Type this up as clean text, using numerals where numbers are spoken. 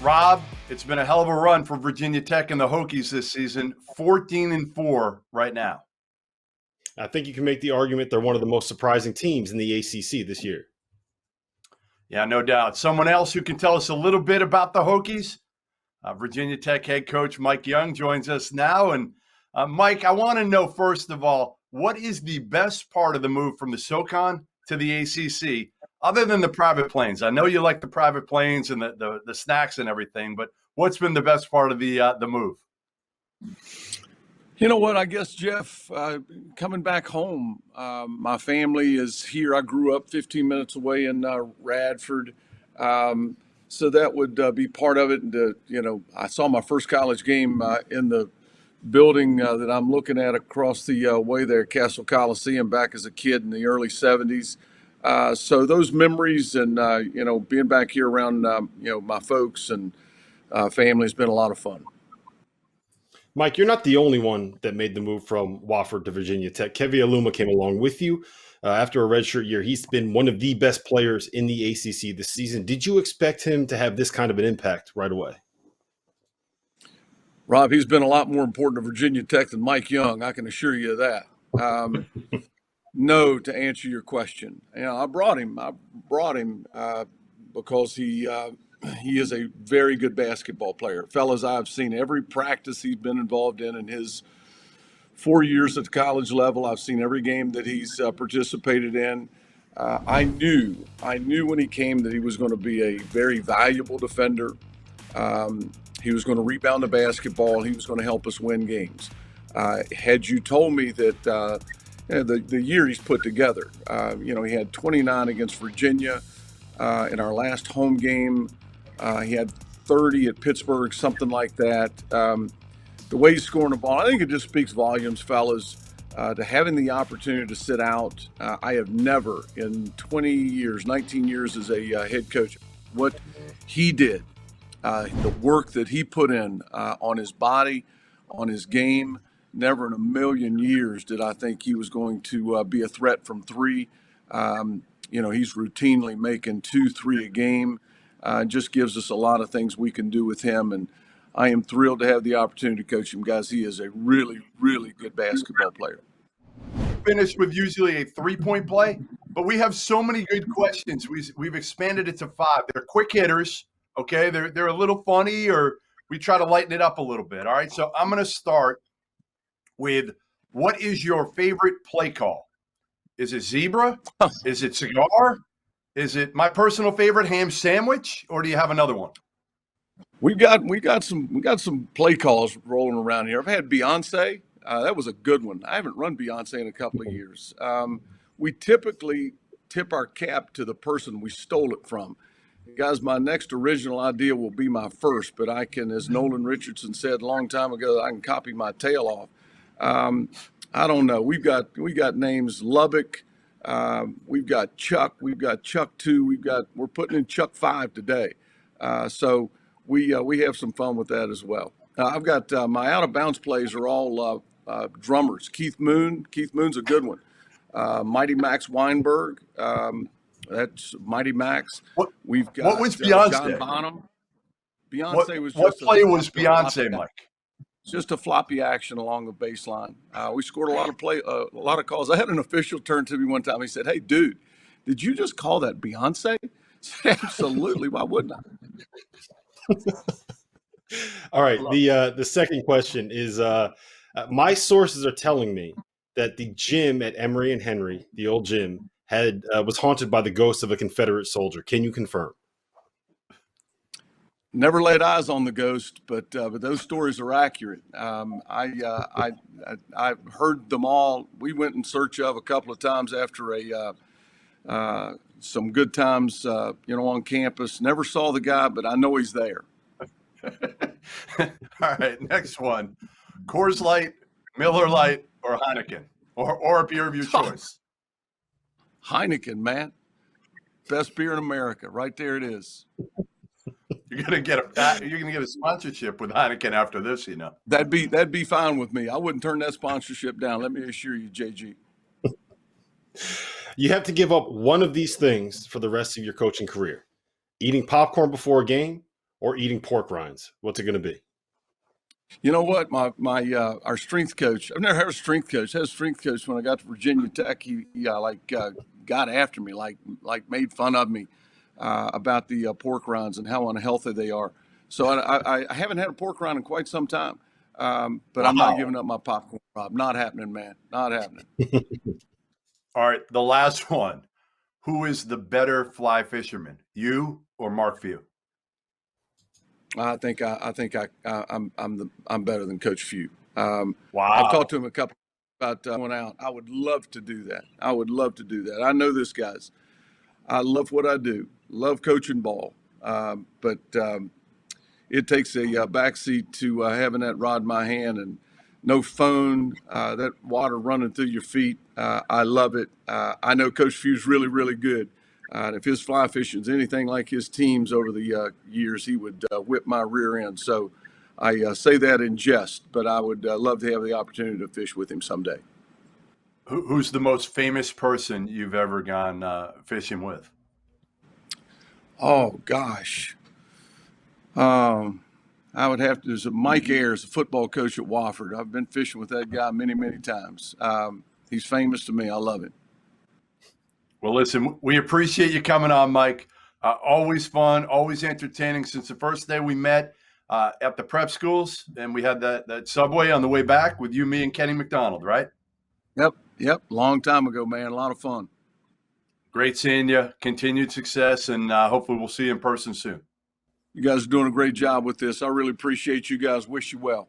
Rob, it's been a hell of a run for Virginia Tech and the Hokies this season. 14-4 right now. I think you can make the argument they're one of the most surprising teams in the ACC this year. Yeah, no doubt. Someone else who can tell us a little bit about the Hokies, Virginia Tech head coach Mike Young joins us now. And Mike, I want to know, first of all, what is the best part of the move from the SoCon to the ACC, other than the private planes? I know you like the private planes and the snacks and everything, but what's been the best part of the move? You know what? I guess, Jeff, coming back home, my family is here. I grew up 15 minutes away in Radford. So that would be part of it. And, I saw my first college game in the building that I'm looking at across the way there, Castle Coliseum, back as a kid in the early 70s. So those memories and, being back here around, my folks and family has been a lot of fun. Mike, you're not the only one that made the move from Wofford to Virginia Tech. Keve Aluma came along with you after a redshirt year. He's been one of the best players in the ACC this season. Did you expect him to have this kind of an impact right away? Rob, he's been a lot more important to Virginia Tech than Mike Young. I can assure you of that. No, to answer your question, I brought him because he is a very good basketball player. Fellas, I've seen every practice he's been involved in his 4 years at the college level. I've seen every game that he's participated in. I knew when he came that he was going to be a very valuable defender. He was going to rebound the basketball. He was going to help us win games. Had you told me that the year he's put together, he had 29 against Virginia in our last home game. He had 30 at Pittsburgh, something like that. The way he's scoring the ball, I think it just speaks volumes, fellas, to having the opportunity to sit out. I have never in 19 years as a head coach, what he did, the work that he put in on his body, on his game, never in a million years did I think he was going to be a threat from three. He's routinely making 2-3 a game. Just gives us a lot of things we can do with him. And I am thrilled to have the opportunity to coach him, guys. He is a really, really good basketball player. Finish with usually a 3-point play, but we have so many good questions. We've expanded it to 5. They're quick hitters, okay? They're a little funny, or we try to lighten it up a little bit, all right? So I'm going to start with, what is your favorite play call? Is it zebra? Is it cigar? Is it my personal favorite, ham sandwich, or do you have another one? We got some play calls rolling around here. I've had Beyonce. That was a good one. I haven't run Beyonce in a couple of years. We typically tip our cap to the person we stole it from. Guys, my next original idea will be my first, but I can, as Nolan Richardson said a long time ago, I can copy my tail off. I don't know. We got names Lubbock. We've got Chuck. We've got Chuck 2. We're putting in Chuck 5 today. So we have some fun with that as well. I've got my out of bounds plays are all drummers. Keith Moon's a good one. Mighty Max Weinberg. That's Mighty Max. We've got what was Beyonce? John Bonham. Beyonce was just what play was Beyonce, Mike? Just a floppy action along the baseline. We scored a lot of calls. I had an official turn to me one time. He said, "Hey, dude, did you just call that Beyonce?" I said, absolutely. Why wouldn't I? All right. The second question is, my sources are telling me that the gym at Emory and Henry, the old gym, was haunted by the ghost of a Confederate soldier. Can you confirm? Never laid eyes on the ghost, but those stories are accurate. I've heard them all. We went in search of a couple of times after some good times, on campus. Never saw the guy, but I know he's there. All right, next one: Coors Light, Miller Lite, or Heineken, or a beer of your choice. Heineken, man, best beer in America. Right there, it is. You're gonna get a sponsorship with Heineken after this, That'd be fine with me. I wouldn't turn that sponsorship down. Let me assure you, JG. You have to give up one of these things for the rest of your coaching career: eating popcorn before a game, or eating pork rinds? What's it going to be? You know what? Our strength coach. I've never had a strength coach. I had a strength coach when I got to Virginia Tech. He got after me, like made fun of me about the pork rinds and how unhealthy they are. So I haven't had a pork rind in quite some time. But I'm not giving up my popcorn, Rob. Not happening, man. Not happening. All right, the last one. Who is the better fly fisherman, you or Mark Few? I think I'm better than Coach Few. Wow. I've talked to him a couple about going out. I would love to do that. I know this, guys. I love what I do. Love coaching ball. But it takes a backseat to having that rod in my hand and no phone, that water running through your feet. I love it. I know Coach Few's really, really good. If his fly fishing's anything like his teams over the years, he would whip my rear end. So I say that in jest, but I would love to have the opportunity to fish with him someday. Who's the most famous person you've ever gone fishing with? Oh, gosh. I would have to. There's Mike Ayers, a football coach at Wofford. I've been fishing with that guy many, many times. He's famous to me. I love him. Well, listen, we appreciate you coming on, Mike. Always fun, always entertaining. Since the first day we met at the prep schools, and we had that Subway on the way back with you, me, and Kenny McDonald, right? Yep. Long time ago, man. A lot of fun. Great seeing you. Continued success, and hopefully we'll see you in person soon. You guys are doing a great job with this. I really appreciate you guys. Wish you well.